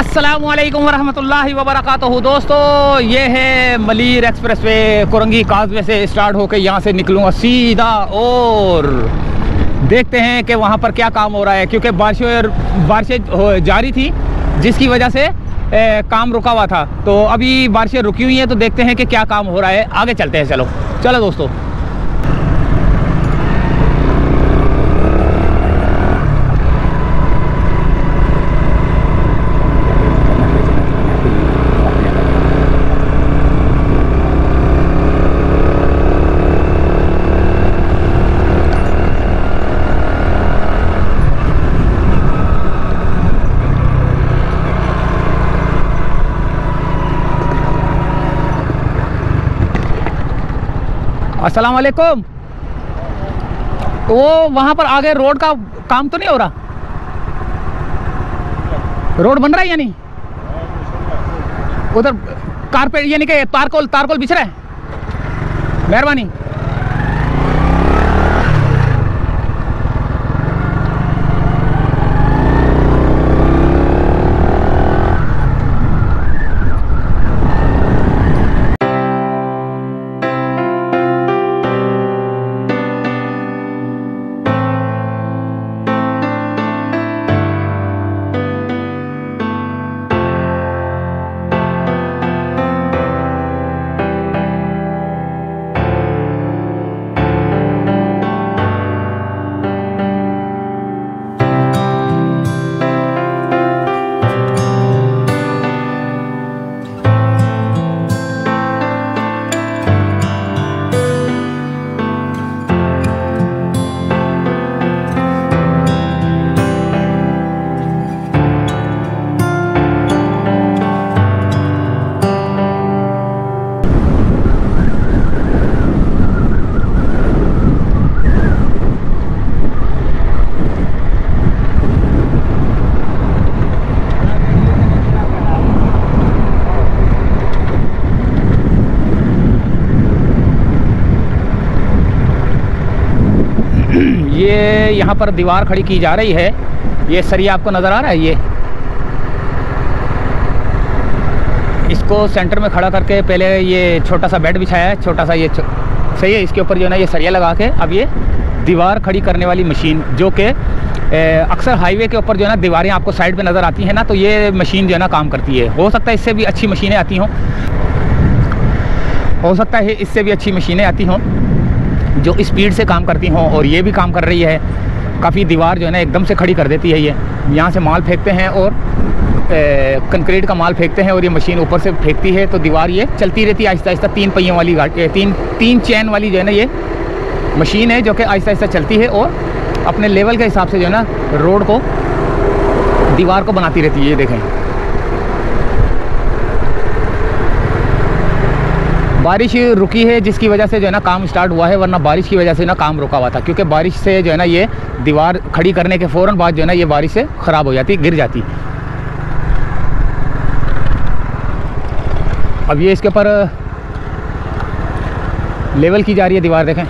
अस्सलामुअलैकुम वरहमतुल्लाहि वबरकातुहू। दोस्तों, ये है मलीर एक्सप्रेस वे कोरंगी काजवे से स्टार्ट होकर यहाँ से निकलूँगा सीधा और देखते हैं कि वहाँ पर क्या काम हो रहा है, क्योंकि बारिशें जारी थी जिसकी वजह से काम रुका हुआ था। तो अभी बारिशें रुकी हुई हैं, तो देखते हैं कि क्या काम हो रहा है। आगे चलते हैं। चलो चलो दोस्तों। अस्सलाम वालेकुम। वो वहाँ पर आगे रोड का काम तो नहीं हो रहा? रोड बन रहा है या नहीं? उधर कारपेट यानी कि तारकोल बिछ रहा है। मेहरबानी। ये यहाँ पर दीवार खड़ी की जा रही है। ये सरिया आपको नज़र आ रहा है। ये इसको सेंटर में खड़ा करके पहले ये छोटा सा बेड बिछाया है, छोटा सा। ये सही है। इसके ऊपर जो है ना ये सरिया लगा के अब ये दीवार खड़ी करने वाली मशीन, जो कि अक्सर हाईवे के ऊपर जो है ना दीवारें आपको साइड पे नज़र आती हैं ना, तो ये मशीन जो है ना काम करती है। हो सकता है इससे भी अच्छी मशीनें आती हों, जो स्पीड से काम करती हों, और ये भी काम कर रही है। काफ़ी दीवार जो है ना एकदम से खड़ी कर देती है। ये यहाँ से माल फेंकते हैं और कंक्रीट का माल फेंकते हैं और ये मशीन ऊपर से फेंकती है, तो दीवार ये चलती रहती है आहिस्ता आहिस्ता। 3 पहियों वाली गाड़ी, तीन चैन वाली जो है ना ये मशीन है, जो कि आहिस्ता आहिस्ता चलती है और अपने लेवल के हिसाब से जो है ना रोड को, दीवार को बनाती रहती है। ये देखें, बारिश रुकी है जिसकी वजह से जो है ना काम स्टार्ट हुआ है, वरना बारिश की वजह से ना काम रुका हुआ था। क्योंकि बारिश से जो है ना ये दीवार खड़ी करने के फ़ौरन बाद जो है ना ये बारिश से ख़राब हो जाती, गिर जाती। अब ये इसके ऊपर लेवल की जा रही है दीवार। देखें,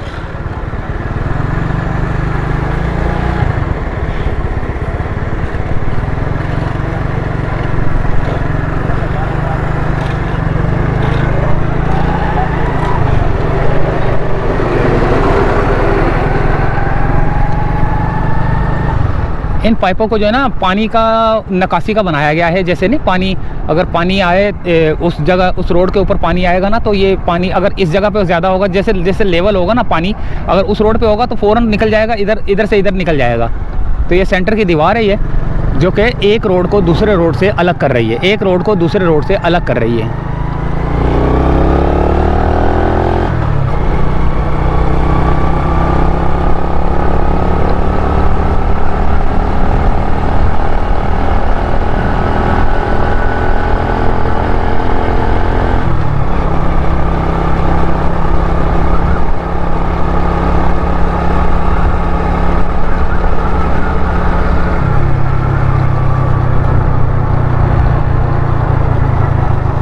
इन पाइपों को जो है ना पानी का नकासी का बनाया गया है। जैसे नहीं, पानी अगर पानी आए उस जगह, उस रोड के ऊपर पानी आएगा ना, तो ये पानी अगर इस जगह पे ज़्यादा होगा, जैसे लेवल होगा ना पानी, अगर उस रोड पे होगा तो फ़ौरन निकल जाएगा, इधर से इधर निकल जाएगा। तो ये सेंटर की दीवार है ये, जो कि एक रोड को दूसरे रोड से अलग कर रही है, एक रोड को दूसरे रोड से अलग कर रही है।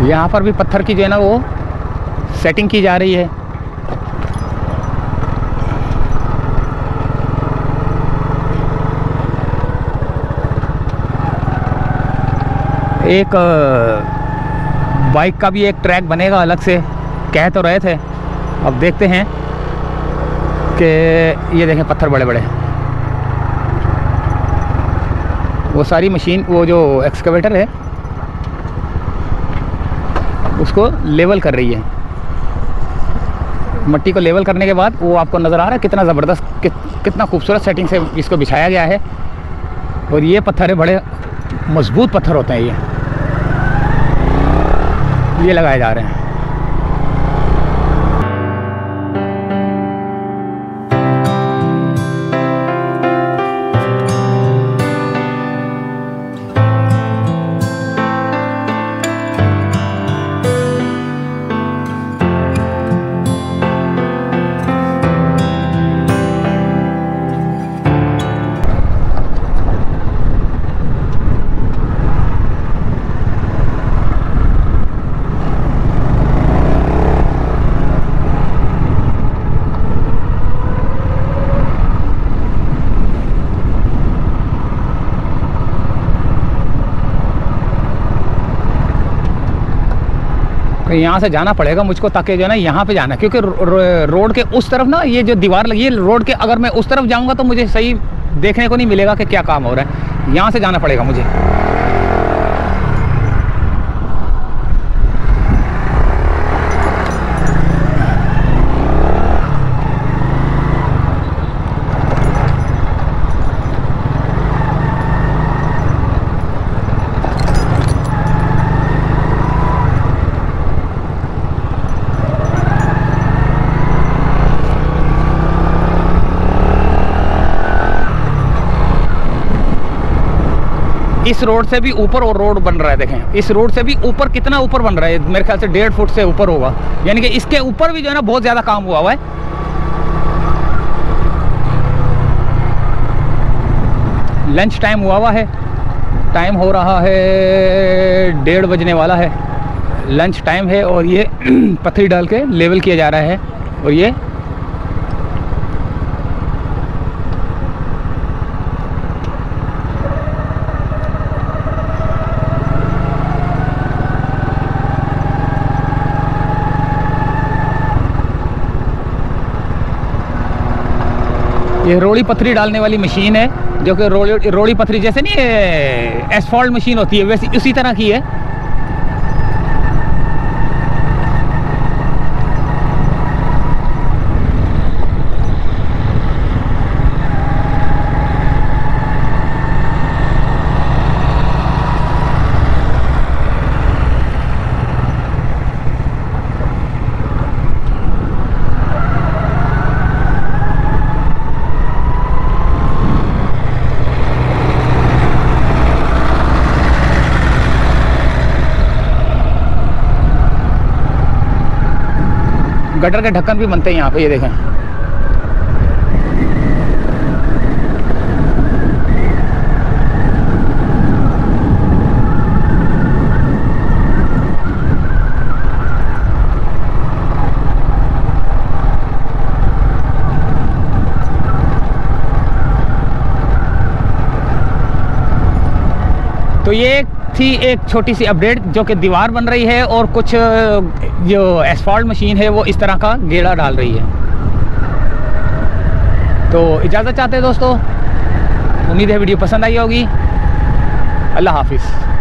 यहाँ पर भी पत्थर की जो है ना वो सेटिंग की जा रही है। एक बाइक का भी एक ट्रैक बनेगा अलग से, कह तो रहे थे। अब देखते हैं कि ये देखें पत्थर बड़े बड़े, वो सारी मशीन, वो जो एक्सकवेटर है उसको लेवल कर रही है। मट्टी को लेवल करने के बाद वो आपको नज़र आ रहा है कितना ज़बरदस्त, कितना खूबसूरत सेटिंग से इसको बिछाया गया है। और ये पत्थर है, बड़े मजबूत पत्थर होते हैं ये लगाए जा रहे हैं। यहाँ से जाना पड़ेगा मुझको, ताकि जो है ना यहाँ पे जाना, क्योंकि रोड के उस तरफ ना ये जो दीवार लगी है रोड के, अगर मैं उस तरफ जाऊँगा तो मुझे सही देखने को नहीं मिलेगा कि क्या काम हो रहा है। यहाँ से जाना पड़ेगा मुझे। इस रोड से भी ऊपर और रोड बन रहा है, देखें इस रोड से भी ऊपर कितना ऊपर बन रहा है, मेरे ख्याल से 1.5 फुट से ऊपर होगा, यानी कि इसके ऊपर भी जो है ना बहुत ज़्यादा काम हुआ है। लंच टाइम हुआ है, टाइम हो रहा है 1:30 बजने वाला है, लंच टाइम है। और ये पत्थरी डाल के लेवल किया जा रहा है। और ये रोड़ी पत्थरी डालने वाली मशीन है, जो कि रोड़ी पत्थरी जैसे नहीं एसफॉल्ट मशीन होती है वैसे उसी तरह की है। गटर के ढक्कन भी बनते हैं यहाँ पे, ये देखें। तो ये थी एक छोटी सी अपडेट, जो कि दीवार बन रही है और कुछ जो एसफॉल्ट मशीन है वो इस तरह का गेड़ा डाल रही है। तो इजाज़त चाहते हैं दोस्तों, उम्मीद है वीडियो पसंद आई होगी। अल्लाह हाफिज़।